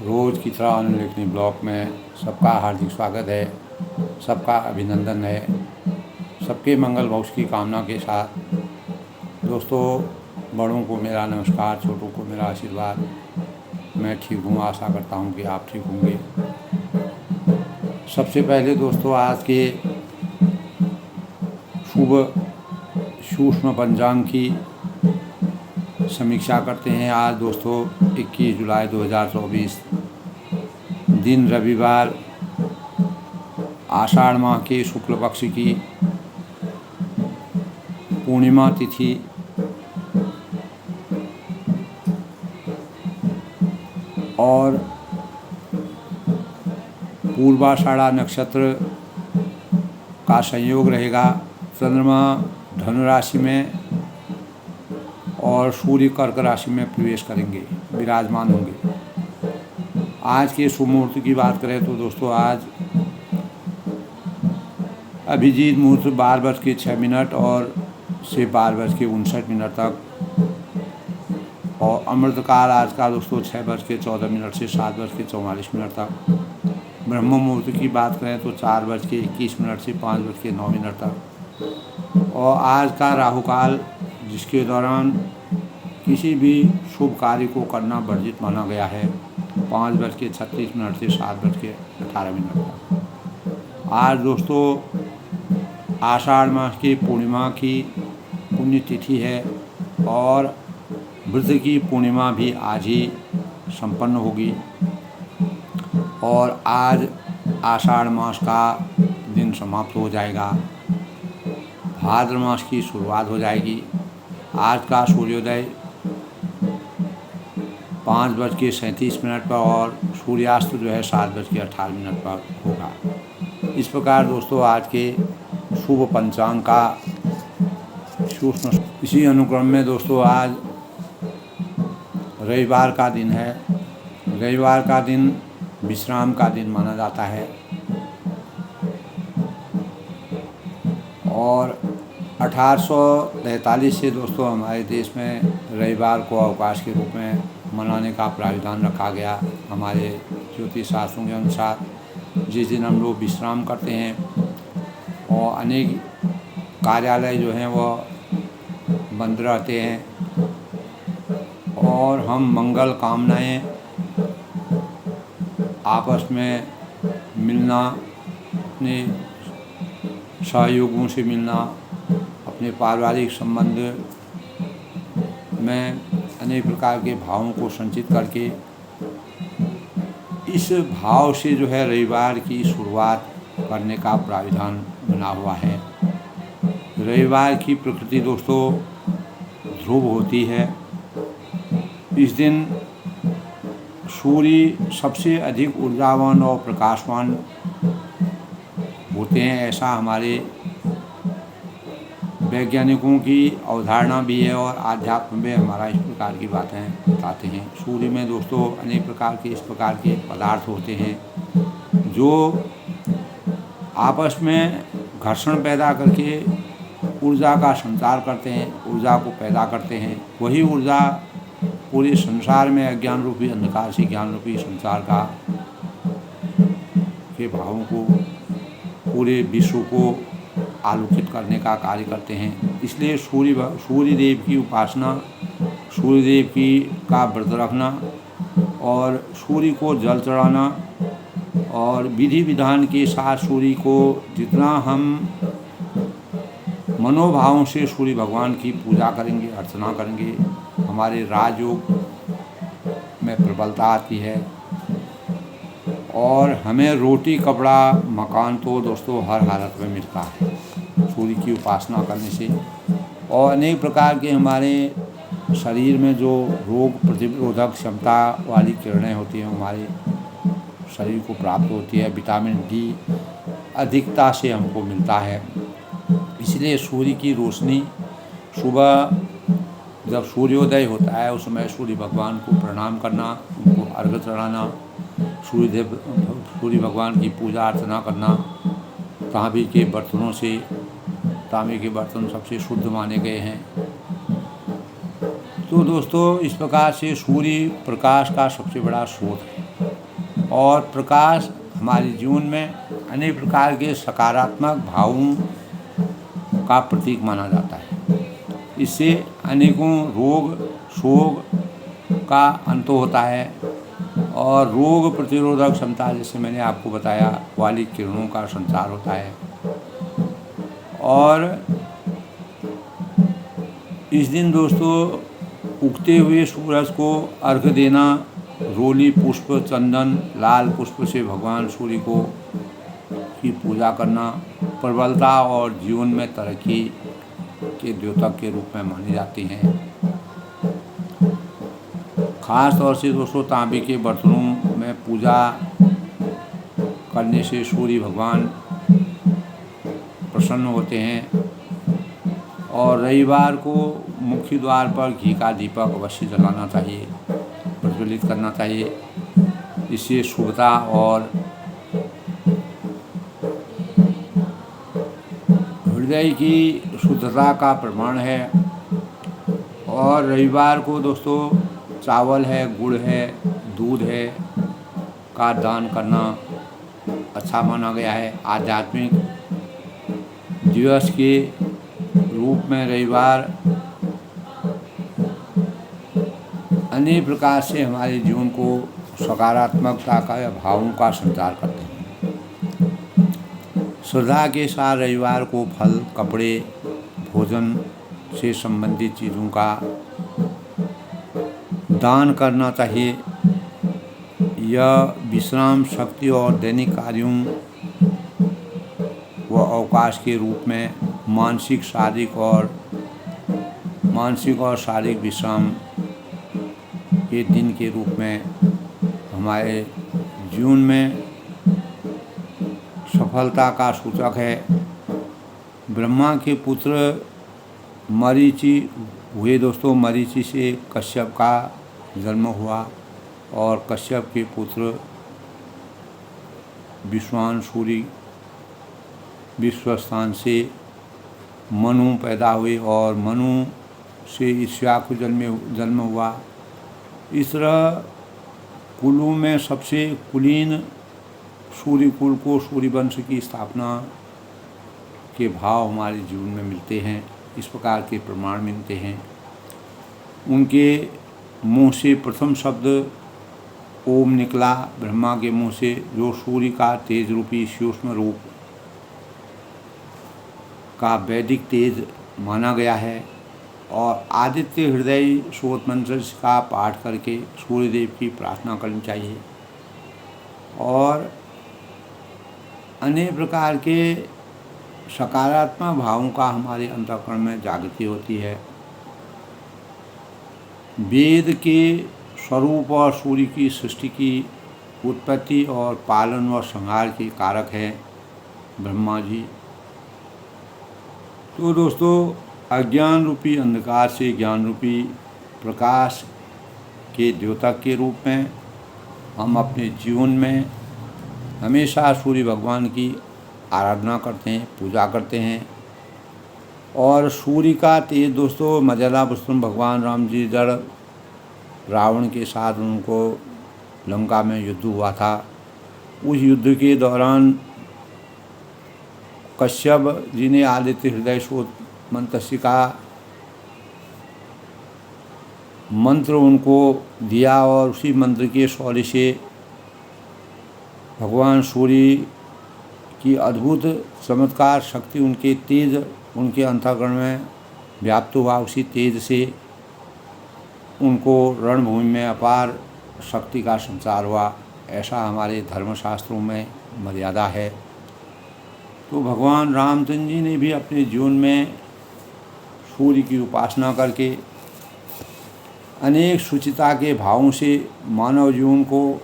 रोज़ की तरह अनुलेखनी ब्लॉग में सबका हार्दिक स्वागत है, सबका अभिनंदन है। सबके मंगल भविष्य की कामना के साथ दोस्तों, बड़ों को मेरा नमस्कार, छोटों को मेरा आशीर्वाद। मैं ठीक हूँ, आशा करता हूँ कि आप ठीक होंगे। सबसे पहले दोस्तों, आज के शुभ सूक्ष्म पंचांग की समीक्षा करते हैं। आज दोस्तों 21 जुलाई 2024 दिन रविवार, आषाढ़ माह के शुक्ल पक्ष की पूर्णिमा तिथि और पूर्वाषाढ़ा नक्षत्र का संयोग रहेगा। चंद्रमा धनु राशि में और सूर्य कर्क राशि में प्रवेश करेंगे, विराजमान होंगे। आज के शुभ मुहूर्त की बात करें तो दोस्तों, आज अभिजीत मुहूर्त 12:06 और से 12:59 तक, और अमृतकाल आज का दोस्तों 6:14 से 7:44 तक। ब्रह्म मुहूर्त की बात करें तो 4:21 से 5:09 तक। और आज का राहु काल, जिसके दौरान किसी भी शुभ कार्य को करना वर्जित माना गया है, 5:36 से 7:18 तक। आज दोस्तों आषाढ़ मास की पूर्णिमा की पुण्यतिथि है और व्रत की पूर्णिमा भी आज ही संपन्न होगी। और आज आषाढ़ मास का दिन समाप्त हो जाएगा, भाद्र मास की शुरुआत हो जाएगी। आज का सूर्योदय 5:37 पर और सूर्यास्त जो है 7:18 पर होगा। इस प्रकार दोस्तों आज के शुभ पंचांग का सूक्ष्म। इसी अनुक्रम में दोस्तों आज रविवार का दिन है। रविवार का दिन विश्राम का दिन माना जाता है और 1843 से दोस्तों हमारे देश में रविवार को अवकाश के रूप में मनाने का प्राविधान रखा गया। हमारे ज्योतिष शास्त्रों के अनुसार जिस दिन हम लोग विश्राम करते हैं और अनेक कार्यालय जो हैं वह बंद रहते हैं और हम मंगल कामनाएं, आपस में मिलना, अपने सहयोगियों से मिलना, अपने पारिवारिक संबंध में अनेक प्रकार के भावों को संचित करके, इस भाव से जो है रविवार की शुरुआत करने का प्राविधान बना हुआ है। रविवार की प्रकृति दोस्तों ध्रुव होती है। इस दिन सूर्य सबसे अधिक ऊर्जावान और प्रकाशवान होते हैं, ऐसा हमारे वैज्ञानिकों की अवधारणा भी है और आध्यात्म में हमारा इस प्रकार की बातें बताते हैं। सूर्य में दोस्तों अनेक प्रकार के इस प्रकार के पदार्थ होते हैं जो आपस में घर्षण पैदा करके ऊर्जा का संचार करते हैं, ऊर्जा को पैदा करते हैं। वही ऊर्जा पूरे संसार में अज्ञान रूपी अंधकार से ज्ञान रूपी संसार का के भावों को, पूरे विश्व को आलोकित करने का कार्य करते हैं। इसलिए सूर्य देव की उपासना, सूर्य देव की का व्रत रखना और सूर्य को जल चढ़ाना और विधि विधान के साथ सूर्य को जितना हम मनोभावों से सूर्य भगवान की पूजा करेंगे, अर्चना करेंगे, हमारे राजयोग में प्रबलता आती है और हमें रोटी, कपड़ा, मकान तो दोस्तों हर हालत में मिलता है सूर्य की उपासना करने से। और अनेक प्रकार के हमारे शरीर में जो रोग प्रतिरोधक क्षमता वाली किरणें होती हैं हमारे शरीर को प्राप्त होती है। विटामिन डी अधिकता से हमको मिलता है। इसलिए सूर्य की रोशनी सुबह जब सूर्योदय होता है उस समय सूर्य भगवान को प्रणाम करना, उनको अर्घ्य चढ़ाना, सूर्य भगवान की पूजा अर्चना करना, तांबे के बर्तनों से, तांबे के बर्तन सबसे शुद्ध माने गए हैं। तो दोस्तों इस प्रकार से सूर्य प्रकाश का सबसे बड़ा स्रोत है। और प्रकाश हमारे जीवन में अनेक प्रकार के सकारात्मक भावों का प्रतीक माना जाता है। इससे अनेकों रोग शोक का अंत होता है और रोग प्रतिरोधक क्षमता, जैसे मैंने आपको बताया, वाली किरणों का संचार होता है। और इस दिन दोस्तों उगते हुए सूरज को अर्घ्य देना, रोली पुष्प, चंदन, लाल पुष्प से भगवान सूर्य को की पूजा करना प्रबलता और जीवन में तरक्की के द्योतक के रूप में मानी जाती हैं। खास तौर से दोस्तों तांबे के बर्तनों में पूजा करने से सूर्य भगवान प्रसन्न होते हैं। और रविवार को मुख्य द्वार पर घी का दीपक अवश्य जलाना चाहिए, प्रज्वलित करना चाहिए। इससे शुभता और हृदय की शुद्धता का प्रमाण है। और रविवार को दोस्तों चावल है, गुड़ है, दूध है का दान करना अच्छा माना गया है। आध्यात्मिक दिवस के रूप में रविवार अनेक प्रकार से हमारे जीवन को सकारात्मकता का या भावों का संचार करते हैं। श्रद्धा के साथ रविवार को फल, कपड़े, भोजन से संबंधित चीज़ों का दान करना चाहिए। यह विश्राम, शक्ति और दैनिक कार्यों व अवकाश के रूप में मानसिक और शारीरिक विश्राम के दिन के रूप में हमारे जीवन में सफलता का सूचक है। ब्रह्मा के पुत्र मरीचि हुए दोस्तों। मरीचि से कश्यप का जन्म हुआ और कश्यप के पुत्र विश्वानसूरी विश्वस्तान से मनु पैदा हुए और मनु से इक्ष्वाकु जन्म हुआ। इस तरह कुलों में सबसे कुलीन सूर्य कुल को सूर्यवंश की स्थापना के भाव हमारे जीवन में मिलते हैं। इस प्रकार के प्रमाण मिलते हैं। उनके मुंह से प्रथम शब्द ओम निकला, ब्रह्मा के मुंह से, जो सूर्य का तेज रूपी सूक्ष्म रूप का वैदिक तेज माना गया है। और आदित्य हृदय स्रोत मंत्र का पाठ करके सूर्यदेव की प्रार्थना करनी चाहिए। और अनेक प्रकार के सकारात्मक भावों का हमारे अंतःकरण में जागृति होती है। वेद के स्वरूप और सूर्य की सृष्टि की उत्पत्ति और पालन व संहार के कारक हैं ब्रह्मा जी। तो दोस्तों अज्ञान रूपी अंधकार से ज्ञान रूपी प्रकाश के द्योतक के रूप में हम अपने जीवन में हमेशा सूर्य भगवान की आराधना करते हैं, पूजा करते हैं। और सूर्य का तेज दोस्तों मर्यादा पुरुषोत्तम भगवान राम जी जड़ रावण के साथ उनको लंका में युद्ध हुआ था। उस युद्ध के दौरान कश्यप जी ने आदित्य हृदय स्रोत मंत्र का मंत्र उनको दिया और उसी मंत्र के शौर्य से भगवान सूर्य की अद्भुत चमत्कार शक्ति, उनके तेज उनके अंतःकरण में व्याप्त हुआ। उसी तेज से उनको रणभूमि में अपार शक्ति का संचार हुआ। ऐसा हमारे धर्मशास्त्रों में मर्यादा है। तो भगवान रामचंद्र जी ने भी अपने जीवन में सूर्य की उपासना करके अनेक शुचिता के भावों से मानव जीवन को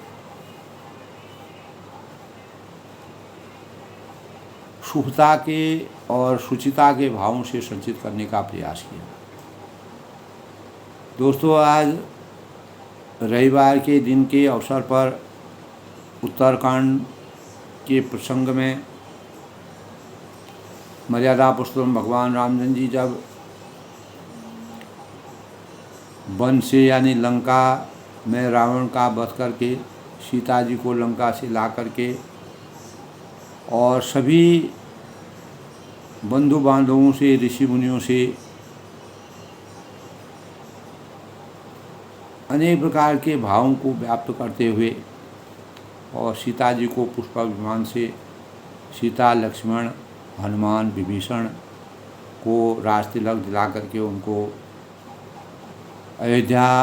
शुभता के और शुचिता के भावों से संचित करने का प्रयास किया। दोस्तों आज रविवार के दिन के अवसर पर उत्तरकांड के प्रसंग में मर्यादा पुरुषोत्तम भगवान रामचंद्र जी जब वन से यानी लंका में रावण का वध करके सीता जी को लंका से ला करके और सभी बंधु बांधवों से, ऋषि मुनियों से अनेक प्रकार के भावों को व्याप्त करते हुए और सीता जी को पुष्पक विमान से सीता, लक्ष्मण, हनुमान, विभीषण को राज तिलक दिला करके उनको अयोध्या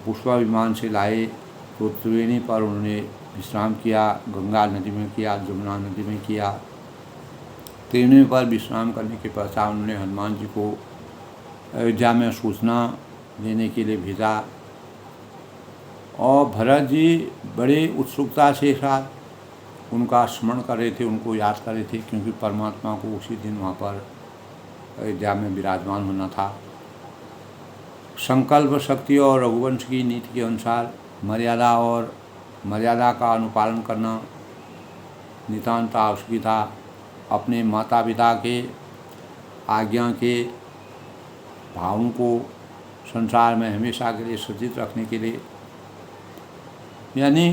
पुष्पक विमान से लाए। तो त्रिवेणी पर उन्होंने विश्राम किया, गंगा नदी में किया, जमुना नदी में किया। त्रिवेणी पर विश्राम करने के पश्चात उन्होंने हनुमान जी को अयोध्या में सूचना देने के लिए भेजा और भरत जी बड़े उत्सुकता से साथ उनका स्मरण कर रहे थे, उनको याद कर रहे थे, क्योंकि परमात्मा को उसी दिन वहाँ पर अयोध्या में विराजमान होना था। संकल्प शक्ति और रघुवंश की नीति के अनुसार मर्यादा का अनुपालन करना नितांत आवश्यक था। अपने माता पिता के आज्ञा के भावों को संसार में हमेशा के लिए सचित रखने के लिए, यानी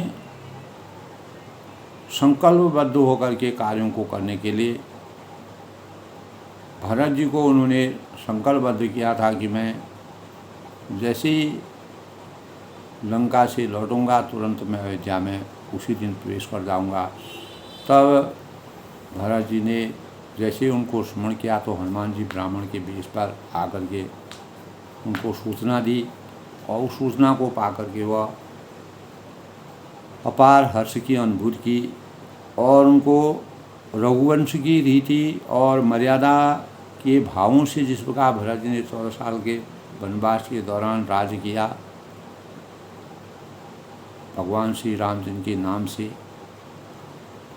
संकल्पबद्ध होकर के कार्यों को करने के लिए भरत जी को उन्होंने संकल्पबद्ध किया था कि मैं जैसे ही लंका से लौटूंगा तुरंत मैं अयोध्या में उसी दिन प्रवेश कर जाऊंगा। तब भरत जी ने जैसे उनको स्मरण किया तो हनुमान जी ब्राह्मण के वेश पर आकर के उनको सूचना दी और उस सूचना को पाकर के वह अपार हर्ष की अनुभूति की और उनको रघुवंश की रीति और मर्यादा के भावों से जिस प्रकार भरत जी ने 14 साल के वनवास के दौरान राज्य किया भगवान श्री रामचंद्र के नाम से,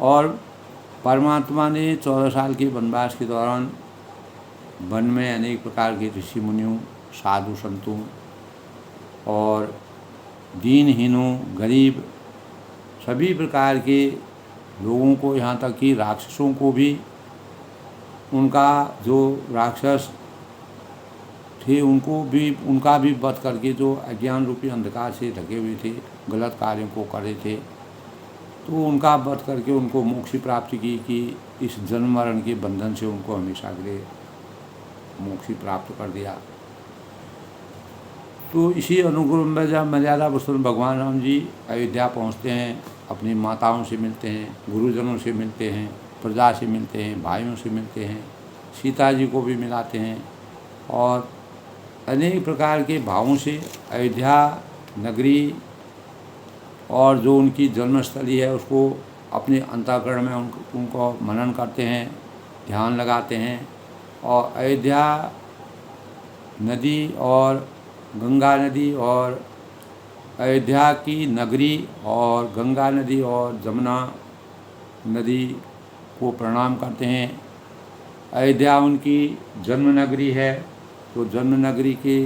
और परमात्मा ने 14 साल के वनवास के दौरान वन में अनेक प्रकार के ऋषि मुनियों, साधु संतों और दीनहीनों, गरीब सभी प्रकार के लोगों को, यहाँ तक कि राक्षसों को भी, उनका जो राक्षस थे उनका भी वध करके जो अज्ञान रूपी अंधकार से ढके हुए थे, गलत कार्यों को कर रहे थे, तो उनका वध करके उनको मोक्ष प्राप्ति की कि इस जन्म मरण के बंधन से उनको हमेशा के लिए मोक्ष प्राप्त कर दिया। तो इसी अनुक्रम में जब मर्यादा पुरुषोत्तम भगवान राम जी अयोध्या पहुँचते हैं, अपनी माताओं से मिलते हैं, गुरुजनों से मिलते हैं, प्रजा से मिलते हैं, भाइयों से मिलते हैं, सीता जी को भी मिलाते हैं और अनेक प्रकार के भावों से अयोध्या नगरी और जो उनकी जन्मस्थली है उसको अपने अंतःकरण में उनको मनन करते हैं, ध्यान लगाते हैं और अयोध्या नदी और गंगा नदी और अयोध्या की नगरी और गंगा नदी और जमुना नदी को प्रणाम करते हैं। अयोध्या उनकी जन्म नगरी है, तो जन्म नगरी के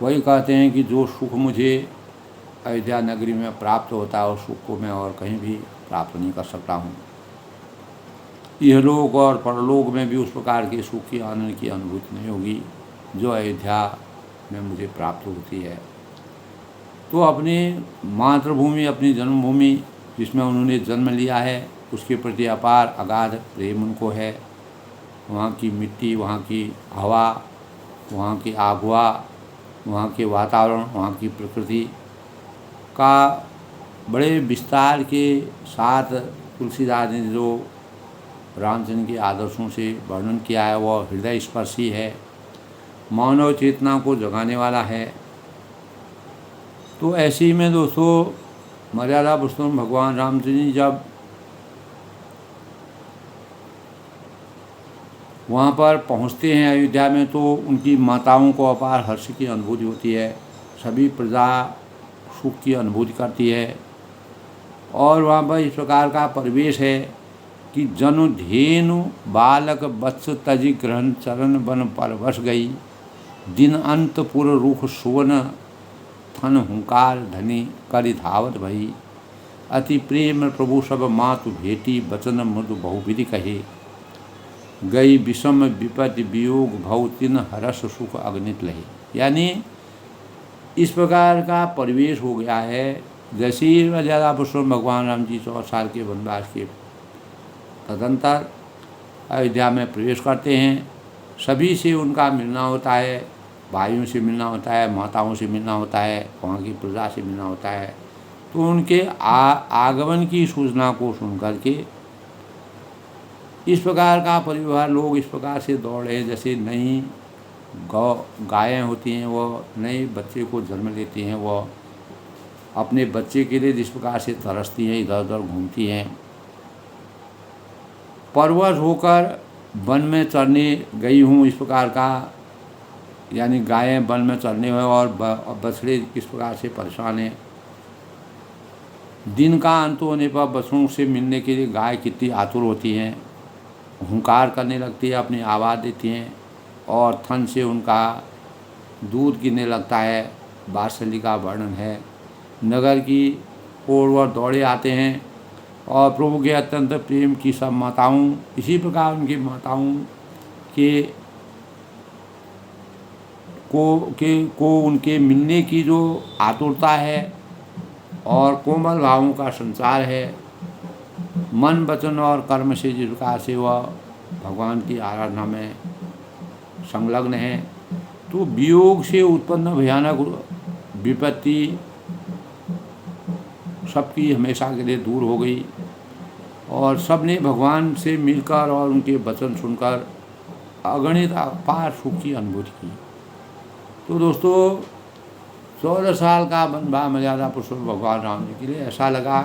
वही कहते हैं कि जो सुख मुझे अयोध्या नगरी में प्राप्त होता है उस सुख को मैं और कहीं भी प्राप्त नहीं कर सकता हूँ। इहलोक और परलोक में भी उस प्रकार के सुख की आनंद की अनुभूति नहीं होगी जो अयोध्या में मुझे प्राप्त होती है। तो अपनी मातृभूमि, अपनी जन्मभूमि जिसमें उन्होंने जन्म लिया है, उसके प्रति अपार अगाध प्रेम उनको है। वहाँ की मिट्टी, वहाँ की हवा, वहाँ की आबहवा, वहाँ के वातावरण, वहाँ की प्रकृति का बड़े विस्तार के साथ तुलसीदास ने जो रामचंद्र के आदर्शों से वर्णन किया है वह हृदय स्पर्शी है, मानव चेतना को जगाने वाला है। तो ऐसे ही में दोस्तों मर्यादा पुरुषोत्तम भगवान रामचंद्र जी जब वहाँ पर पहुँचते हैं अयोध्या में तो उनकी माताओं को अपार हर्ष की अनुभूति होती है, सभी प्रजा सुख की अनुभूति करती है और वहाँ पर इस प्रकार का परिवेश है कि जनु धेनु बालक वत्स तजि ग्रहण चरण बन पर वस गई, दिन अंत पुर रुख सुवन थन हुंकार धनी करि धावत भई, अति प्रेम प्रभु सब मातु भेटी वचन मृदु बहुविधि कहे, गई विषम विपत्ति वियोग भव तिन हरस सुख अग्नित लहे। यानी इस प्रकार का परिवेश हो गया है जैसे ही मर्यादा पुरुषोत्तम भगवान राम जी 14 साल के वनवास के तदंतर अयोध्या में प्रवेश करते हैं, सभी से उनका मिलना होता है, भाइयों से मिलना होता है, माताओं से मिलना होता है, वहाँ की प्रजा से मिलना होता है। तो उनके आगमन की सूचना को सुनकर के इस प्रकार का परिवार लोग इस प्रकार से दौड़े, जैसे नई गायें होती हैं, वो नए बच्चे को जन्म लेती हैं, वो अपने बच्चे के लिए जिस प्रकार से तरसती हैं, इधर उधर घूमती हैं। परवश होकर वन में चरने गई हूँ, इस प्रकार का, यानी गायें वन में चरने हुए और बछड़े किस प्रकार से परेशान हैं। दिन का अंत होने पर बछड़ों से मिलने के लिए गाय कितनी आतुर होती हैं, हुंकार करने लगती है, अपनी आवाज़ देती हैं और थन से उनका दूध गिरने लगता है। वात्सल्य का वर्णन है। नगर की ओर वह दौड़े आते हैं और प्रभु के अत्यंत प्रेम की सब माताओं, इसी प्रकार उनकी माताओं को उनके मिलने की जो आतुरता है और कोमल भावों का संचार है, मन वचन और कर्म से जिस प्रकार से वह भगवान की आराधना में संलग्न है, तो वियोग से उत्पन्न भयानक विपत्ति सबकी हमेशा के लिए दूर हो गई और सबने भगवान से मिलकर और उनके वचन सुनकर अगणित अपार सुख की अनुभूति की। तो दोस्तों 14 साल का वनवास मर्यादा पुरुषोत्तम भगवान राम जी के लिए ऐसा लगा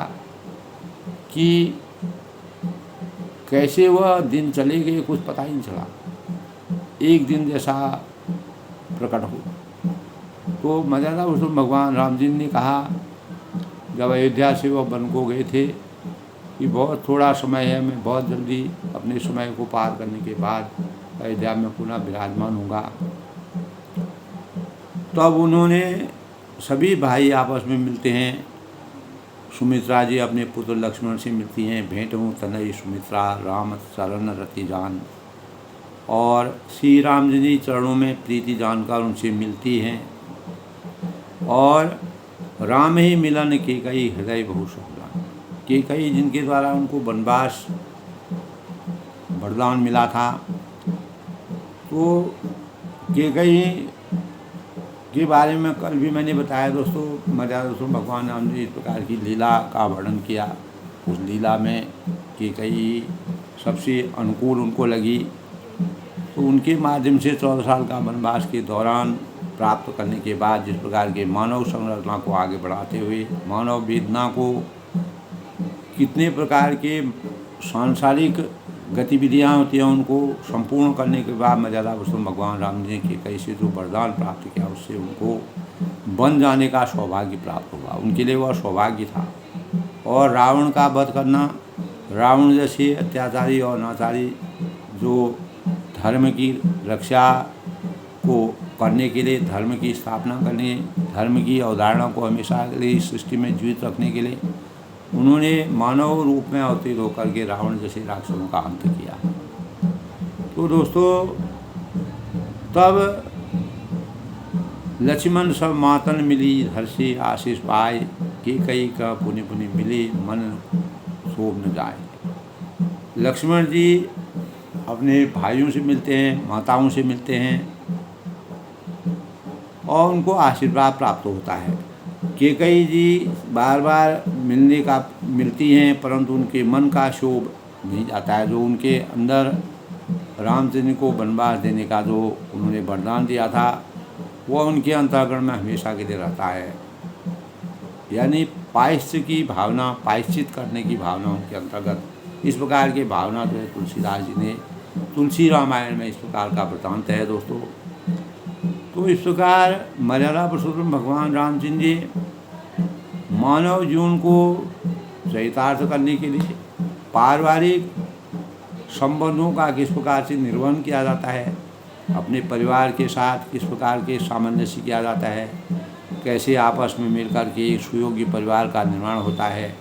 कि कैसे वह दिन चले गए कुछ पता ही नहीं चला, एक दिन जैसा प्रकट हो। तो मर्यादा पुरुषोत्तम भगवान राम जी ने कहा, जब अयोध्या से वह वन को गए थे, कि बहुत थोड़ा समय है, मैं बहुत जल्दी अपने समय को पार करने के बाद अयोध्या में पुनः विराजमान होगा। तब उन्होंने सभी भाई आपस में मिलते हैं। सुमित्रा जी अपने पुत्र लक्ष्मण से मिलती हैं, भेंट हूँ तनय सुमित्रा राम चरण रति जान, और श्री राम जी चरणों में प्रीति जानकर उनसे मिलती हैं। और राम ही मिलन केकई हृदय बहु सुखदान, केकई जिनके द्वारा उनको वनवास वरदान मिला था, तो केकई के बारे में कल भी मैंने बताया दोस्तों। मर्यादा पुरुषोत्तम भगवान राम जी इस प्रकार की लीला का वर्णन किया। उस लीला में केकई सबसे अनुकूल उनको लगी, तो उनके माध्यम से 14 साल का वनवास के दौरान प्राप्त करने के बाद जिस प्रकार के मानव संरचना को आगे बढ़ाते हुए मानव वेदना को कितने प्रकार के सांसारिक गतिविधियाँ होती हैं उनको संपूर्ण करने के बाद मर्यादा पुरुषोत्तम भगवान राम जी के कैसे जो वरदान प्राप्त किया, उससे उनको बन जाने का सौभाग्य प्राप्त हुआ। उनके लिए वह सौभाग्य था। और रावण का वध करना, रावण जैसे अत्याचारी और नाचारी जो धर्म की रक्षा को करने के लिए, धर्म की स्थापना करने, धर्म की अवधारणा को हमेशा के लिए इस सृष्टि में जीवित रखने के लिए उन्होंने मानव रूप में अवतीर्ण होकर के रावण जैसे राक्षसों का अंत किया। तो दोस्तों तब लक्ष्मण सब मातन मिली, धर से आशीष पाए, केकई का पुनि पुनि मिले, मन शोभ न जाए। लक्ष्मण जी अपने भाइयों से मिलते हैं, माताओं से मिलते हैं और उनको आशीर्वाद प्राप्त होता है। केकई जी बार बार मिलती हैं, परंतु उनके मन का शोभ नहीं जाता है। जो उनके अंदर रामचंद्र को वनवास देने का जो उन्होंने वरदान दिया था, वह उनके अंतःकरण में हमेशा के लिए रहता है। यानी पायश्चित की भावना, पायश्चित करने की भावना उनके अंतर्गत इस प्रकार की भावना जो है तुलसीदास जी ने तुलसी रामायण में इस प्रकार का वृतांत है दोस्तों। तो इस प्रकार मर्यादा पुरुषोत्तम भगवान रामचंद्र जी मानव जीवन को चरितार्थ करने के लिए पारिवारिक संबंधों का किस प्रकार से निर्वहन किया जाता है, अपने परिवार के साथ किस प्रकार के सामंजस्य किया जाता है, कैसे आपस में मिलकर के एक सुयोग्य परिवार का निर्माण होता है,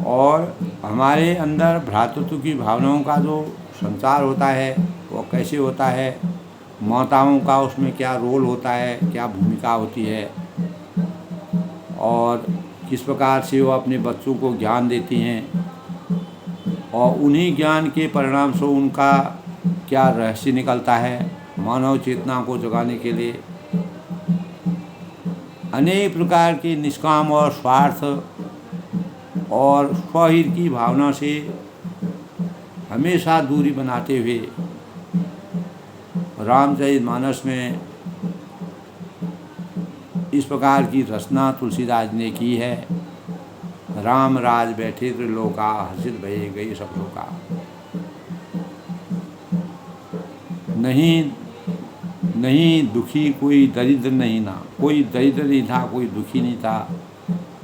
और हमारे अंदर भ्रातृत्व की भावनाओं का जो संचार होता है वो कैसे होता है, माताओं का उसमें क्या रोल होता है, क्या भूमिका होती है, और किस प्रकार से वो अपने बच्चों को ज्ञान देती हैं और उन्हीं ज्ञान के परिणाम से उनका क्या रहस्य निकलता है। मानव चेतना को जगाने के लिए अनेक प्रकार के निष्काम और स्वार्थ और स्वहित की भावना से हमेशा दूरी बनाते हुए रामचरितमानस में इस प्रकार की रचना तुलसीदास ने की है। राम राज बैठे त्रिलोका, हर्षित भये गई सब लोका। नहीं दुखी कोई दरिद्र नहीं ना, कोई दरिद्र नहीं था, कोई दुखी नहीं था,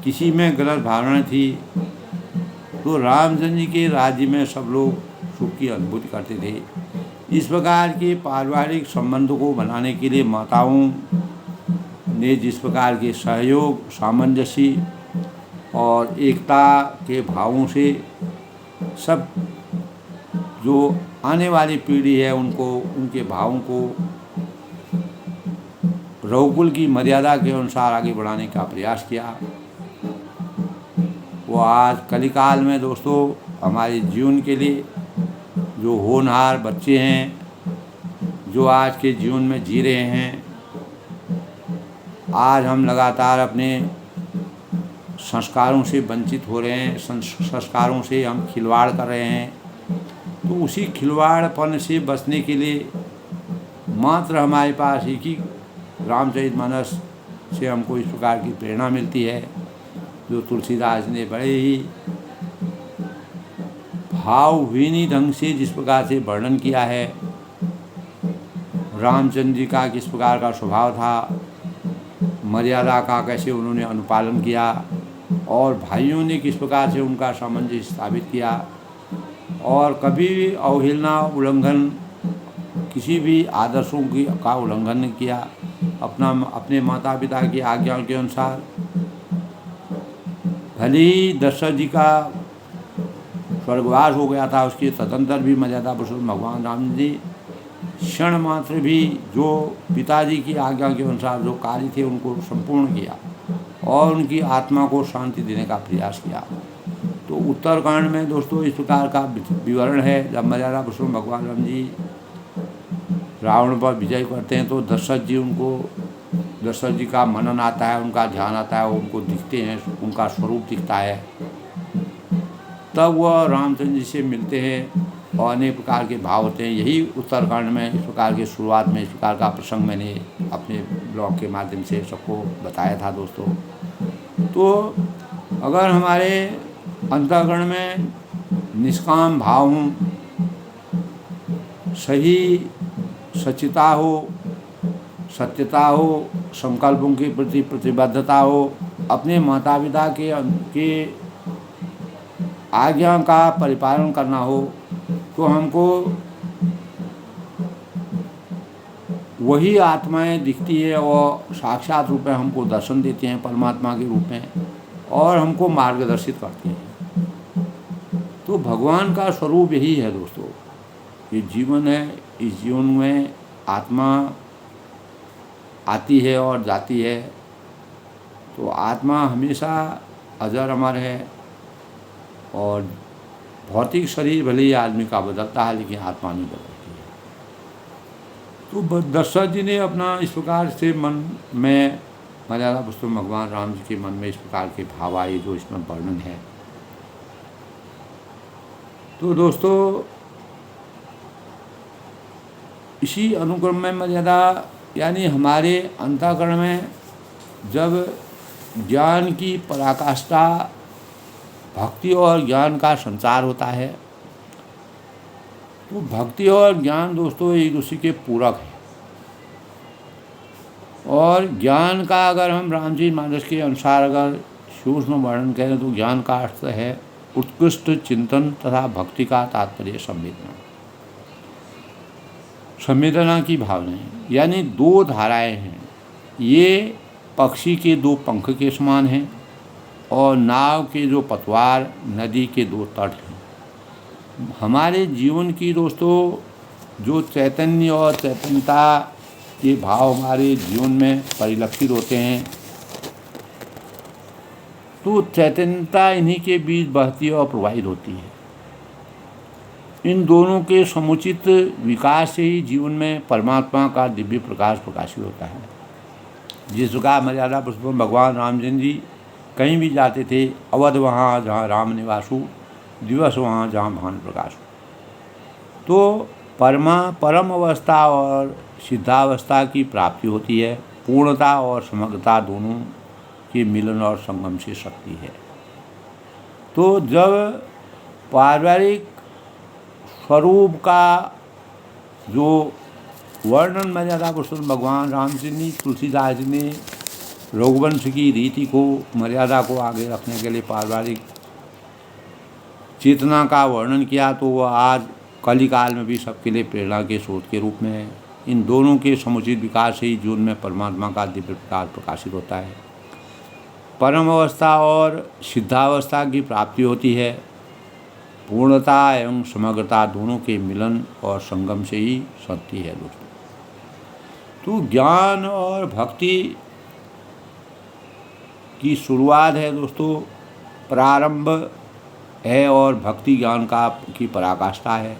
किसी में गलत भावना थी। तो रामचंद्र जी के राज्य में सब लोग सुख की अनुभूति करते थे। इस प्रकार के पारिवारिक संबंधों को बनाने के लिए माताओं ने जिस प्रकार के सहयोग, सामंजस्य और एकता के भावों से सब जो आने वाली पीढ़ी है उनको, उनके भावों को रघुकुल की मर्यादा के अनुसार आगे बढ़ाने का प्रयास किया, वो आज कलिकाल में दोस्तों हमारे जीवन के लिए जो होनहार बच्चे हैं, जो आज के जीवन में जी रहे हैं, आज हम लगातार अपने संस्कारों से वंचित हो रहे हैं, संस्कारों से हम खिलवाड़ कर रहे हैं। तो उसी खिलवाड़पन से बचने के लिए मात्र हमारे पास एक ही रामचरितमानस से हमको इस प्रकार की प्रेरणा मिलती है, जो तुलसीदास ने बड़े ही भावहीनी ढंग से जिस प्रकार से वर्णन किया है। रामचंद्र जी का किस प्रकार का स्वभाव था, मर्यादा का कैसे उन्होंने अनुपालन किया और भाइयों ने किस प्रकार से उनका सामंजस्य स्थापित किया और कभी भी अवहेलना, उल्लंघन, किसी भी आदर्शों का उल्लंघन नहीं किया। अपने माता पिता की आज्ञा के अनुसार भले ही दशरथ जी का स्वर्गवास हो गया था, उसके तदंतर भी मर्यादा पुरुषोत्तम भगवान राम जी क्षण मात्र भी जो पिताजी की आज्ञा के अनुसार जो कार्य थे उनको संपूर्ण किया और उनकी आत्मा को शांति देने का प्रयास किया। तो उत्तरकांड में दोस्तों इस प्रकार का विवरण है। जब मर्यादा पुरुषोत्तम भगवान राम जी रावण पर विजय करते हैं तो दशरथ जी का मनन आता है, उनका ध्यान आता है, वो उनको दिखते हैं, उनका स्वरूप दिखता है। तब वह रामचंद्र जी से मिलते हैं और अनेक प्रकार के भाव होते हैं। यही उत्तरकांड में इस प्रकार के शुरुआत में इस प्रकार का प्रसंग मैंने अपने ब्लॉग के माध्यम से सबको बताया था दोस्तों। तो अगर हमारे अंतःकरण में निष्काम भाव हों, सही सच्चता हो, सत्यता हो, संकल्पों के प्रति प्रतिबद्धता हो, अपने माता पिता के आज्ञा का परिपालन करना हो, तो हमको वही आत्माएं दिखती है और साक्षात रूप में हमको दर्शन देती हैं परमात्मा के रूप में और हमको मार्गदर्शित करती हैं। तो भगवान का स्वरूप यही है दोस्तों। ये जीवन है, इस जीवन में आत्मा आती है और जाती है। तो आत्मा हमेशा अजर अमर है और भौतिक शरीर भले ही आदमी का बदलता है लेकिन आत्मा नहीं बदलती है। तो दशरथ जी ने अपना इस प्रकार से मन में मर्यादा पुरुषोत्तम भगवान राम जी के मन में इस प्रकार के भाव आए जो इसमें वर्णन है। तो दोस्तों इसी अनुक्रम में मर्यादा यानी हमारे अंतःकरण में जब ज्ञान की पराकाष्ठा, भक्ति और ज्ञान का संचार होता है, तो भक्ति और ज्ञान दोस्तों एक दूसरे के पूरक है। और ज्ञान का अगर हम रामचरितमानस के अनुसार अगर सूक्ष्म वर्णन करें तो ज्ञान का अर्थ है उत्कृष्ट चिंतन तथा भक्ति का तात्पर्य संवेदना की भावनाएं, यानी दो धाराएं हैं। ये पक्षी के दो पंख के समान हैं और नाव के जो पतवार, नदी के दो तट हैं। हमारे जीवन की दोस्तों जो चैतन्य और चैतन्यता के भाव हमारे जीवन में परिलक्षित होते हैं, तो चैतन्यता इन्हीं के बीच बहती और प्रवाहित होती है। इन दोनों के समुचित विकास से ही जीवन में परमात्मा का दिव्य प्रकाश प्रकाशित होता है। जिस प्रकार मर्यादा पुरुषोत्तम भगवान रामचंद्र जी कहीं भी जाते थे, अवध वहाँ जहाँ राम निवासु, दिवस वहाँ जहाँ भानु प्रकाशु। तो परम अवस्था और सिद्धावस्था की प्राप्ति होती है। पूर्णता और समग्रता दोनों के मिलन और संगम से शक्ति है। तो जब पारिवारिक स्वरूप का जो वर्णन मर्यादा पुरुषोत्तम भगवान रामचंद्र जी, तुलसीदास जी ने रघुवंश की रीति को, मर्यादा को आगे रखने के लिए पारिवारिक चेतना का वर्णन किया, तो वह आज कलिकाल में भी सबके लिए प्रेरणा के स्रोत के रूप में है। इन दोनों के समुचित विकास से ही जीवन में परमात्मा का दिव्य प्रकाश प्रकाशित होता है। परम अवस्था और सिद्धावस्था की प्राप्ति होती है। पूर्णता एवं समग्रता दोनों के मिलन और संगम से ही सत्य है दोस्तों। तो ज्ञान और भक्ति की शुरुआत है दोस्तों, प्रारंभ है, और भक्ति ज्ञान की पराकाष्ठा है,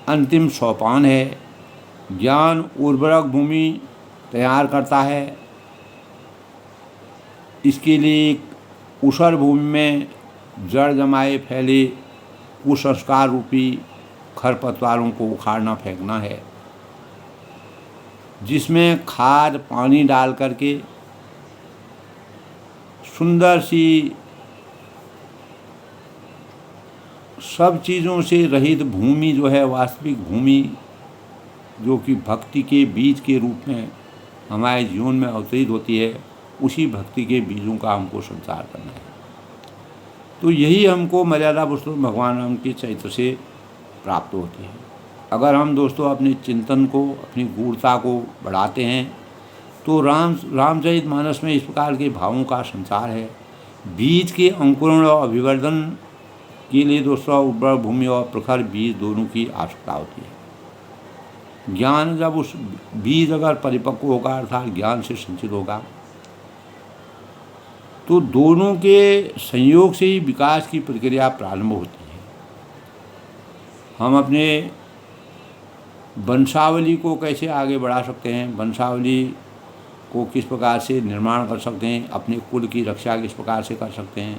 अंतिम सोपान है। ज्ञान उर्वरक भूमि तैयार करता है। इसके लिए ऊसर भूमि में जड़ जमाए फैले कुसंस्कार रूपी खरपतवारों को उखाड़ना फेंकना है, जिसमें खाद पानी डाल करके सुंदर सी सब चीज़ों से रहित भूमि जो है, वास्तविक भूमि जो कि भक्ति के बीज के रूप में हमारे जीवन में अवतरित होती है, उसी भक्ति के बीजों का हमको संचार करना है। तो यही हमको मर्यादा पुरुषोत्तम भगवान राम के चरित्र से प्राप्त होती है। अगर हम दोस्तों अपने चिंतन को, अपनी गूढ़ता को बढ़ाते हैं, तो रामचरितमानस में इस प्रकार के भावों का संचार है। बीज के अंकुरण और अभिवर्धन के लिए दोस्तों उर्वर भूमि और प्रखर बीज दोनों की आवश्यकता होती है। ज्ञान जब उस बीज अगर परिपक्व होगा, अर्थात ज्ञान से संचित होगा, तो दोनों के संयोग से ही विकास की प्रक्रिया प्रारंभ होती है। हम अपने वंशावली को कैसे आगे बढ़ा सकते हैं, वंशावली को किस प्रकार से निर्माण कर सकते हैं, अपने कुल की रक्षा किस प्रकार से कर सकते हैं,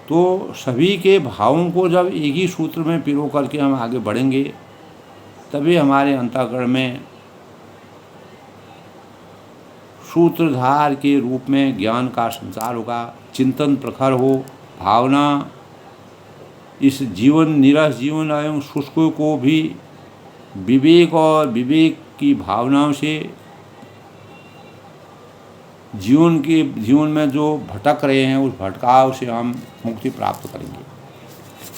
तो सभी के भावों को जब एक ही सूत्र में पिरो करके हम आगे बढ़ेंगे, तभी हमारे अंतःकरण में सूत्रधार के रूप में ज्ञान का संचार होगा, चिंतन प्रखर हो, भावना इस जीवन निरस जीवन एवं शुष्क को भी विवेक और विवेक की भावनाओं से जीवन में जो भटक रहे हैं, उस भटकाव से हम मुक्ति प्राप्त करेंगे।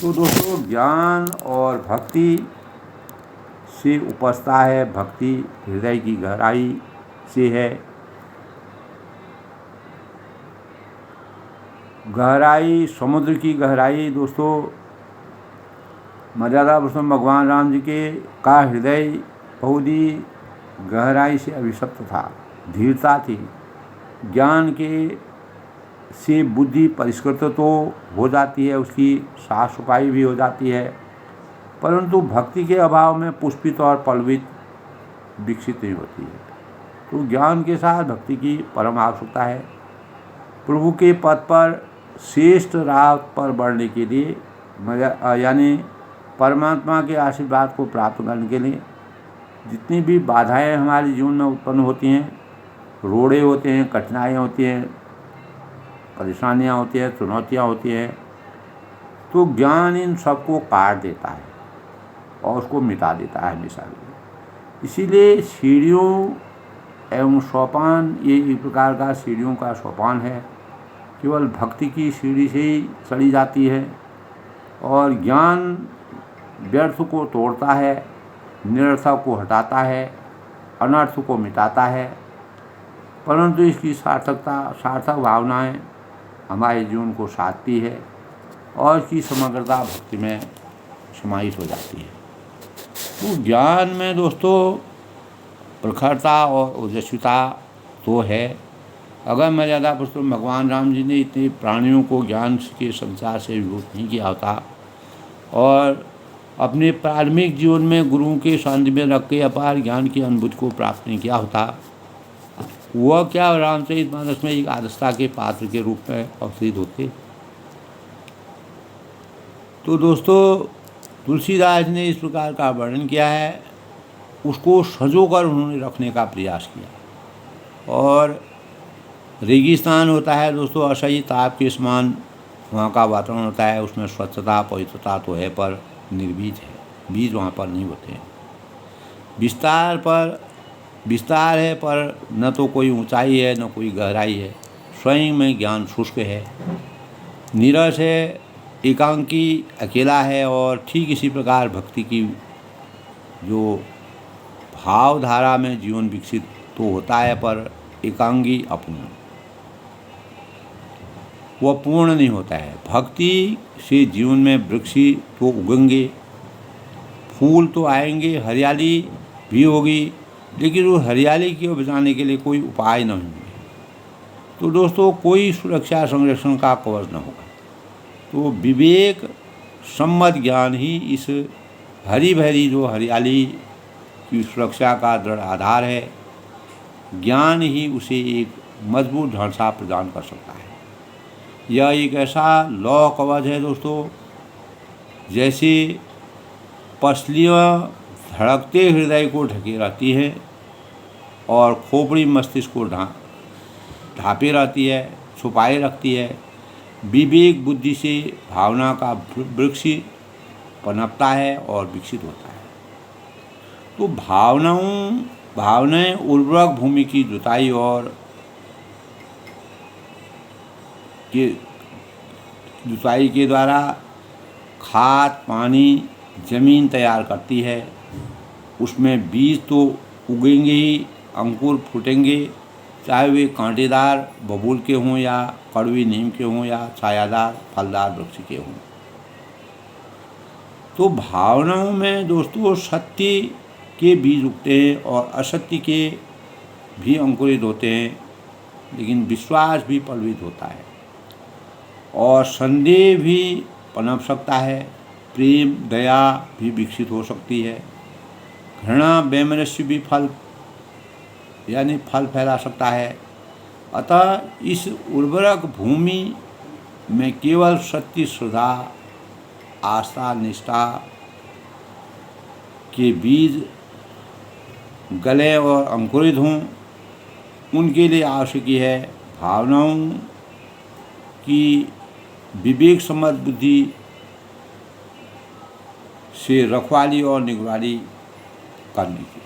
तो दोस्तों ज्ञान और भक्ति से उपजता है, भक्ति हृदय की गहराई से है। गहराई, समुद्र की गहराई दोस्तों, मर्यादा पुरुषोत्तम भगवान राम जी के का हृदय बहुत ही गहराई से अभिशप्त था, धीरता थी। ज्ञान के से बुद्धि परिष्कृत तो हो जाती है, उसकी साफ सफाई भी हो जाती है, परंतु भक्ति के अभाव में पुष्पित और पल्लवित विकसित नहीं होती है। तो ज्ञान के साथ भक्ति की परम आवश्यकता है। प्रभु के पद पर श्रेष्ठ राह पर बढ़ने के लिए, यानी परमात्मा के आशीर्वाद को प्राप्त करने के लिए जितनी भी बाधाएं हमारे जीवन में उत्पन्न होती हैं, रोड़े होते हैं, कठिनाइयाँ होती हैं, परेशानियाँ होती हैं, चुनौतियाँ होती हैं, तो ज्ञान इन सबको काट देता है और उसको मिटा देता है हमेशा के लिए। इसीलिए सीढ़ियों एवं सोपान, ये एक प्रकार का सीढ़ियों का सोपान है। केवल भक्ति की सीढ़ी से ही चढ़ी जाती है, और ज्ञान व्यर्थ को तोड़ता है, निरर्थक को हटाता है, अनर्थ को मिटाता है, परंतु इसकी सार्थक भावनाएं हमारे जीवन को साधती है और इसकी समग्रता भक्ति में समाहित हो जाती है। तो ज्ञान में दोस्तों प्रखरता और ओजस्विता तो है, अगर मर्यादा पुरुषोत्तम भगवान राम जी ने इतने प्राणियों को ज्ञान के संसार से विभूत नहीं किया होता और अपने प्रारंभिक जीवन में गुरुओं के सानिध्य में रख के अपार ज्ञान की अनुभूति को प्राप्त नहीं किया होता, वह क्या रामचरितमानस में एक आदर्शता के पात्र के रूप में अवतरित होते। तो दोस्तों, तुलसीदास ने इस प्रकार का वर्णन किया है, उसको संजोकर उन्होंने रखने का प्रयास किया। और रेगिस्तान होता है दोस्तों, असह्य ताप के समान वहाँ का वातावरण होता है, उसमें स्वच्छता पवित्रता तो है पर निर्बीज है, बीज वहाँ पर नहीं होते हैं। विस्तार है पर न तो कोई ऊंचाई है न कोई गहराई है, स्वयं में ज्ञान शुष्क है, नीरस है, एकांकी अकेला है। और ठीक इसी प्रकार भक्ति की जो भावधारा में जीवन विकसित तो होता है पर एकांगी अपूर्ण, वह पूर्ण नहीं होता है। भक्ति से जीवन में वृक्ष तो उगेंगे, फूल तो आएंगे, हरियाली भी होगी, लेकिन वो हरियाली को बचाने के लिए कोई उपाय नहीं होंगे। तो दोस्तों, कोई सुरक्षा संरक्षण का कवच न होगा। तो विवेक सम्मत ज्ञान ही इस हरी भरी जो हरियाली की सुरक्षा का दृढ़ आधार है। ज्ञान ही उसे एक मजबूत ढांचा प्रदान कर सकता है। यह एक ऐसा लौह कवच है दोस्तों, जैसे पसलियाँ धड़कते हृदय को ढके रहती है और खोपड़ी मस्तिष्क को ढांपे रहती है, छुपाए रखती है। विवेक बुद्धि से भावना का वृक्ष पनपता है और विकसित होता है। तो भावनाएं उर्वरक भूमि की जुताई और जुताई के द्वारा खाद पानी जमीन तैयार करती है। उसमें बीज तो उगेंगे ही, अंकुर फूटेंगे, चाहे वे कांटेदार बबूल के हों या कड़वी नीम के हों या छायादार फलदार वृक्ष के हों। तो भावनाओं में दोस्तों सत्य के बीज उगते हैं और असत्य के भी अंकुरित होते हैं, लेकिन विश्वास भी पलवित होता है और संदेह भी पनप सकता है, प्रेम दया भी विकसित हो सकती है, घृणा वैमनस्य भी फल फैला सकता है। अतः इस उर्वरक भूमि में केवल सत्य, श्रद्धा, आस्था, निष्ठा के बीज गले और अंकुरित हों। उनके लिए आवश्यक है भावनाओं की विवेक सम्मत बुद्धि से रखवाली और निगरानी करने की।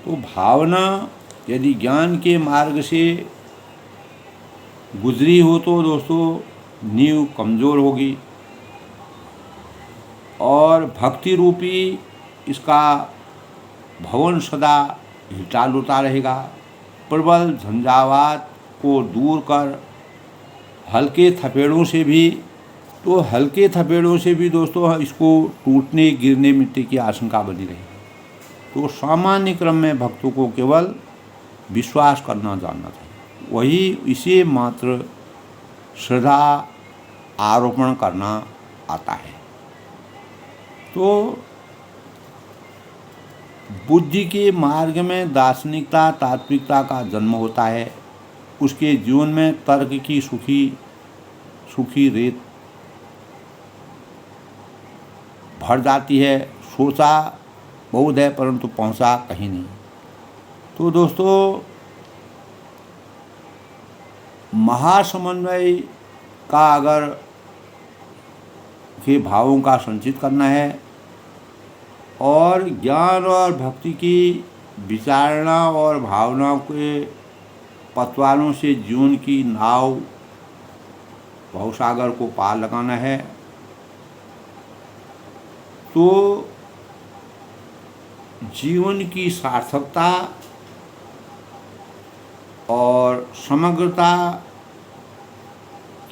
तो भावना यदि ज्ञान के मार्ग से गुजरी हो तो दोस्तों नींव कमज़ोर होगी और भक्ति रूपी इसका भवन सदा हिटालुता रहेगा। प्रबल झंझावात को दूर कर हल्के थपेड़ों से भी दोस्तों इसको टूटने गिरने मिट्टी की आशंका बनी रहेगी। तो सामान्य क्रम में भक्तों को केवल विश्वास करना जानना चाहिए, वही इसे मात्र श्रद्धा आरोपण करना आता है। तो बुद्धि के मार्ग में दार्शनिकता तात्विकता का जन्म होता है। उसके जीवन में तर्क की सूखी रेत भर जाती है। सोचा बहुत है परंतु पहुंचा कहीं नहीं। तो दोस्तों, महासमन्वय का अगर के भावों का संचित करना है और ज्ञान और भक्ति की विचारणा और भावनाओं के पतवारों से जीवन की नाव भवसागर को पार लगाना है, तो जीवन की सार्थकता और समग्रता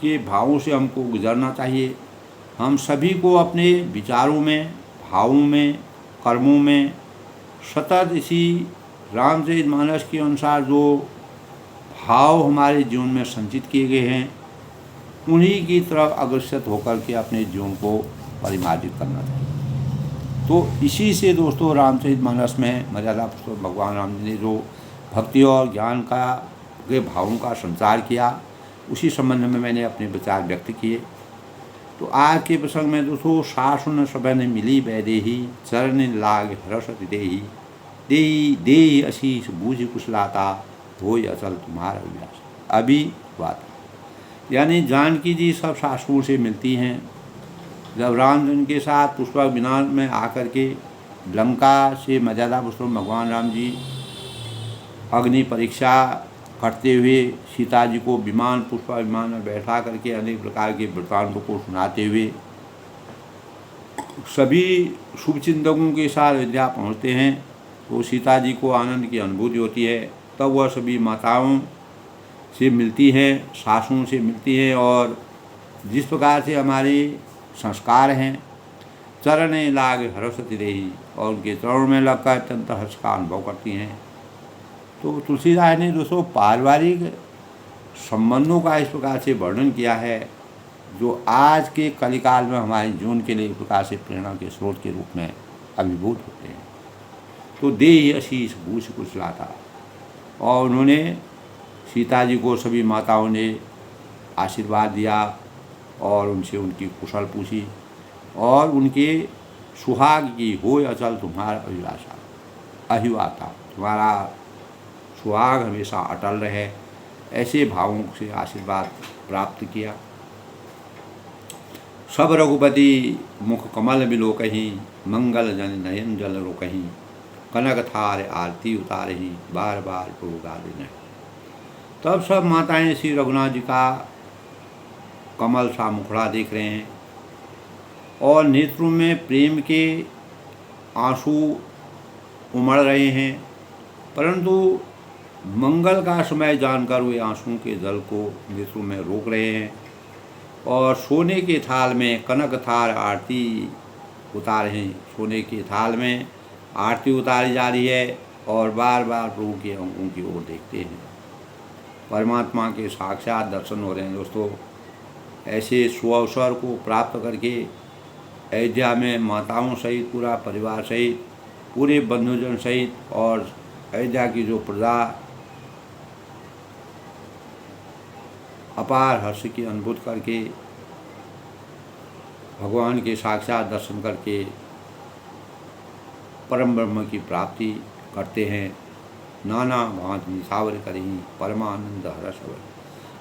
के भावों से हमको गुजरना चाहिए। हम सभी को अपने विचारों में, भावों में, कर्मों में सतत इसी रामचरितमानस के अनुसार जो भाव हमारे जीवन में संचित किए गए हैं, उन्हीं की तरफ अग्रसर होकर के अपने जीवन को परिमार्जित करना चाहिए। तो इसी से दोस्तों रामचरितमानस में मर्यादा पुरुषोत्तम भगवान राम जी ने जो भक्ति और ज्ञान के भावों का संचार किया, उसी संबंध में मैंने अपने विचार व्यक्त किए। तो आज के प्रसंग में दोस्तों, सासुन सबन मिली बैदेही चरण लाग हरसत देही देही देही अशीष बूझ कुशलाता होय अचल तुम्हारा विलास अभी बात। यानी जानकी जी सब सासुओं से मिलती हैं। जब रामचंद्र के साथ पुष्पक विमान में आकर के लंका से मर्यादा पुरुषोत्तम भगवान राम जी अग्नि परीक्षा करते हुए सीता जी को पुष्पक विमान में बैठा करके अनेक प्रकार के वृत्तांतों को सुनाते हुए सभी शुभचिंतकों के साथ अयोध्या पहुँचते हैं, तो सीता जी को आनंद की अनुभूति होती है। तब वह सभी माताओं से मिलती है, सासुओं से मिलती है, और जिस प्रकार से हमारे संस्कार हैं, चरण लाग हरसति देही, और उनके चरणों में लगकर अत्यंत हर्ष का अनुभव करती हैं। तो तुलसीदास ने दोस्तों पारिवारिक संबंधों का इस प्रकार से वर्णन किया है, जो आज के कलिकाल में हमारे जीवन के लिए एक प्रकार से प्रेरणा के स्रोत के रूप में अभिभूत होते हैं। तो देहि आशीष भूष कुशलाता, और उन्होंने सीता जी को सभी माताओं ने आशीर्वाद दिया और उनसे उनकी कुशल पूछी, और उनके सुहाग की होय अचल तुम्हारा अभिलाषा अहिवाता, तुम्हारा सुहाग हमेशा अटल रहे, ऐसे भावों से आशीर्वाद प्राप्त किया। सब रघुपति मुख कमल बिलोकहीं मंगल जन नयन जल रोकहीं कनक थार आरती उतारही बार बार प्रभु गाले नहीं। तब सब माताएं श्री रघुनाथ जी का कमल सा मुखड़ा देख रहे हैं और नेत्रों में प्रेम के आंसू उमड़ रहे हैं, परंतु मंगल का समय जानकर वे आंसुओं के जल को नेत्रों में रोक रहे हैं, और सोने के थाल में कनक थार आरती उतार हैं। सोने के थाल में आरती उतारी जा रही है और बार बार प्रभु के अंगों की ओर देखते हैं। परमात्मा के साक्षात दर्शन हो रहे हैं दोस्तों। ऐसे सुअवसर को प्राप्त करके अयोध्या में माताओं सहित पूरा परिवार सहित पूरे बंधुजन सहित और अयोध्या की जो प्रजा अपार हर्ष की अनुभूति करके भगवान के साक्षात दर्शन करके परम ब्रह्म की प्राप्ति करते हैं। नाना भांति निसावर करही परमानंद हरस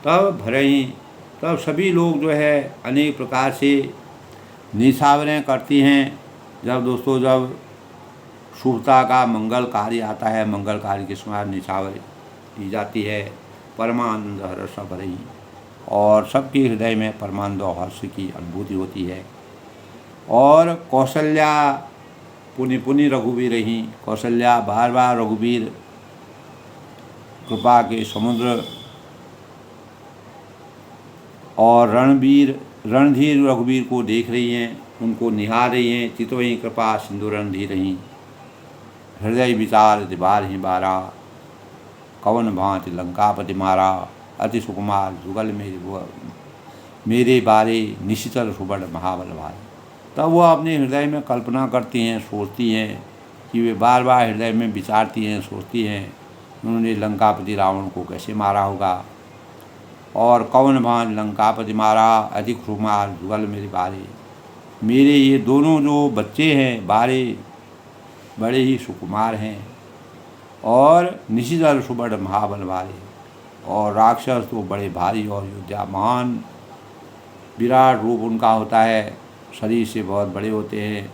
तब भरही। तब सभी लोग जो है अनेक प्रकार से निसावरें करती हैं। जब दोस्तों जब शुभता का मंगल कार्य आता है, मंगल कार्य के समय निसावर की जाती है, परमानंद हर्ष भरही, और सबके हृदय में परमानंद और हर्ष की अनुभूति होती है। और कौशल्या पुनि पुनि रघुवीर रही, कौशल्या बार बार रघुवीर कृपा के समुद्र और रणधीर रघुवीर को देख रही हैं, उनको निहार रही हैं। चितवही कृपा सिंधु रणधीर रही, हृदय विचार दिबार ही बारा, कवन भांति लंकापति मारा, अति सुकुमार जुगल मेरे बारे निशिचल सुबड़ महाबल भारे। तब वह अपने हृदय में कल्पना करती हैं, सोचती हैं कि वे बार बार हृदय में विचारती हैं, सोचती हैं उन्होंने लंकापति रावण को कैसे मारा होगा, और कौन भान लंकापति मारा, अधिक सुकुमार जुगल मेरे बारे, मेरे ये दोनों जो बच्चे हैं बारे बड़े ही सुकुमार हैं, और निशिचल सुबड़ महाबल भारे, और राक्षस तो बड़े भारी और युद्धामान विराट रूप उनका होता है, शरीर से बहुत बड़े होते हैं,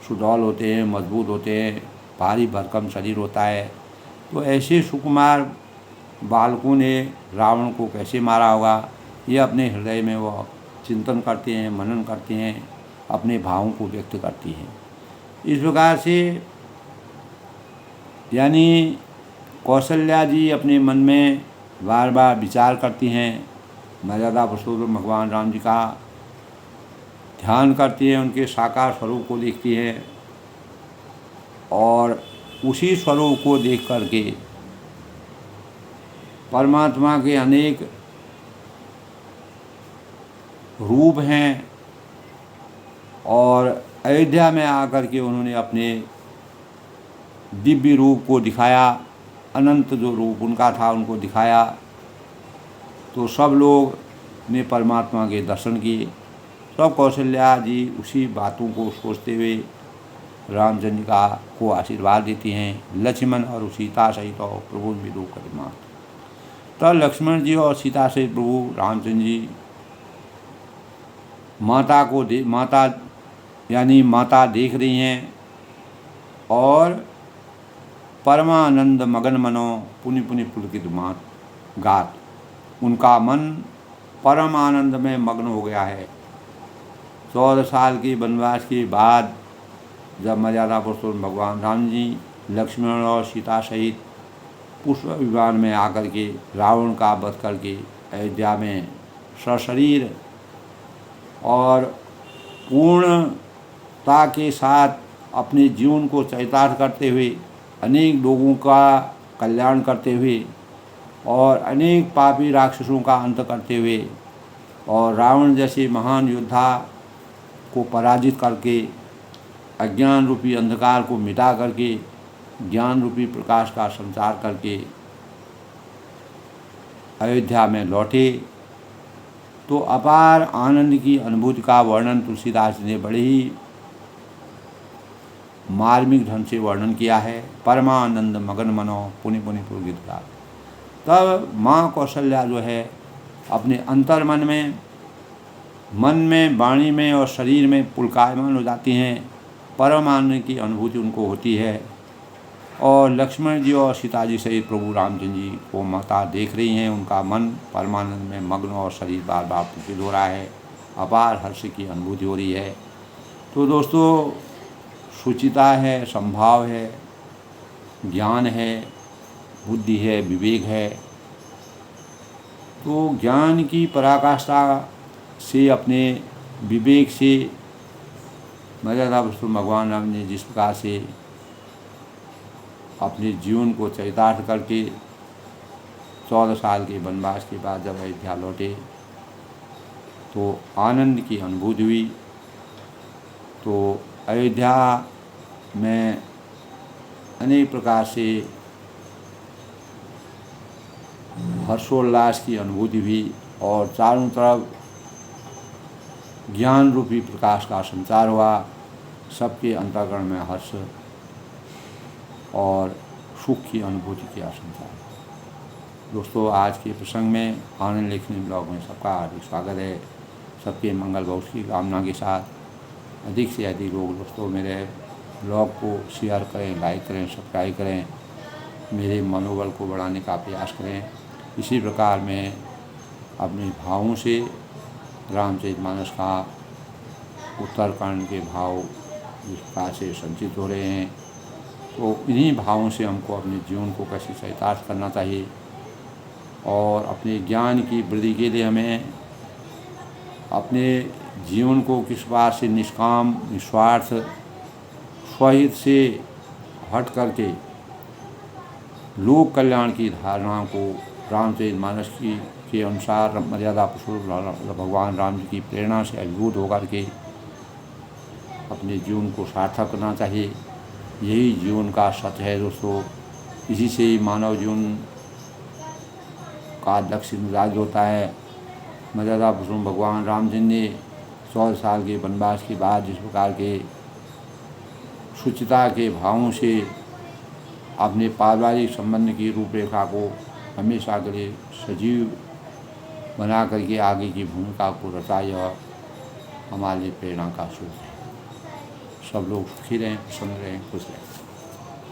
सुडौल होते हैं, मजबूत होते हैं, भारी भरकम शरीर होता है। तो ऐसे सुकुमार बालकों ने रावण को कैसे मारा होगा, ये अपने हृदय में वो चिंतन करते हैं, मनन करते हैं, अपने भावों को व्यक्त करती हैं। इस प्रकार से यानी कौशल्या जी अपने मन में बार बार विचार करती हैं, मर्यादा पुरुषोत्तम भगवान राम जी का ध्यान करती हैं, उनके साकार स्वरूप को देखती हैं, और उसी स्वरूप को देख करके परमात्मा के अनेक रूप हैं और अयोध्या में आकर के उन्होंने अपने दिव्य रूप को दिखाया, अनंत जो रूप उनका था उनको दिखाया। तो सब लोग ने परमात्मा के दर्शन किए। सब कौशल्या जी उसी बातों को सोचते हुए रामचंद्र का को आशीर्वाद देती हैं। लक्ष्मण और सीता सहित और प्रभु विदु करिमा। तब लक्ष्मण जी और सीता सहित प्रभु रामचंद्र जी माता देख रही हैं और परमानंद मगन मनो पुनि पुनि पुलकित मात गात। उनका मन परम आनंद में मग्न हो गया है। 14 साल के वनवास के बाद जब मर्यादा पुरुषोत्तम भगवान राम जी लक्ष्मण और सीता सहित पुष्प विमान में आकर के रावण का वध करके अयोध्या में सशरीर और पूर्णता के साथ अपने जीवन को चरितार्थ करते हुए अनेक लोगों का कल्याण करते हुए और अनेक पापी राक्षसों का अंत करते हुए और रावण जैसे महान योद्धा को पराजित करके अज्ञान रूपी अंधकार को मिटा करके ज्ञान रूपी प्रकाश का संचार करके अयोध्या में लौटे। तो अपार आनंद की अनुभूति का वर्णन तुलसीदास ने बड़े ही मार्मिक ढंग से वर्णन किया है। परमानंद मगन मनो पुनि पुनि पुलकित का। तब माँ कौशल्या जो है अपने अंतर मन में वाणी में और शरीर में पुलकायमान हो जाती हैं। परम आनंद की अनुभूति उनको होती है और लक्ष्मण जी और सीता जी सहित प्रभु रामचंद्र जी को माता देख रही हैं। उनका मन परमानंद में मग्न और शरीर बार बार पुलकित हो रहा है। अपार हर्ष की अनुभूति हो रही है। तो दोस्तों, सुचिता है, संभाव है, ज्ञान है, बुद्धि है, विवेक है। तो ज्ञान की पराकाष्ठा से अपने विवेक से मर्यादा पुरुषोत्तम भगवान राम ने जिस प्रकार से अपने जीवन को चरितार्थ करके 14 साल के वनवास के बाद जब अयोध्या लौटे तो आनंद की अनुभूति हुई। तो अयोध्या में अनेक प्रकार से हर्षोल्लास की अनुभूति हुई और चारों तरफ ज्ञान रूपी प्रकाश का संचार हुआ। सबके अंतःकरण में हर्ष और सुख की अनुभूति किया संचार। दोस्तों, आज के प्रसंग में आनंद लेखनी ब्लॉग में सबका हार्दिक स्वागत है। सबके मंगल भविष्य की कामना के साथ अधिक से अधिक लोग दोस्तों मेरे ब्लॉग को शेयर करें, लाइक करें, सब्सक्राइब करें, मेरे मनोबल को बढ़ाने का प्रयास करें। इसी प्रकार मैं अपने भावों से रामचरितमानस का उत्तरकांड के भाव जिस प्रकार से संचित हो रहे हैं, तो इन्हीं भावों से हमको अपने जीवन को कैसे चरितार्थ करना चाहिए और अपने ज्ञान की वृद्धि के लिए हमें अपने जीवन को किस प्रकार से निष्काम, निस्वार्थ, स्वहित से हट करके लोक कल्याण की धारणाओं को रामचरितमानस की के अनुसार मर्यादा पुरुषोत्तम भगवान राम जी की प्रेरणा से अभिभूत होकर के अपने जीवन को सार्थक करना चाहिए। यही जीवन का सत्य है दोस्तों। इसी से ही मानव जीवन का लक्ष्य निर्धारित होता है। मर्यादा पुरुषोत्तम भगवान रामचंद्र ने 14 साल के वनवास के बाद जिस प्रकार के शुचिता के भावों से अपने पारिवारिक संबंध की रूपरेखा को हमेशा के लिए सजीव बना करके आगे की भूमिका को रचा, यह हमारे लिए प्रेरणा का स्रोत है। सब लोग सुखी रहें, प्रसन्न रहें, खुश रहें।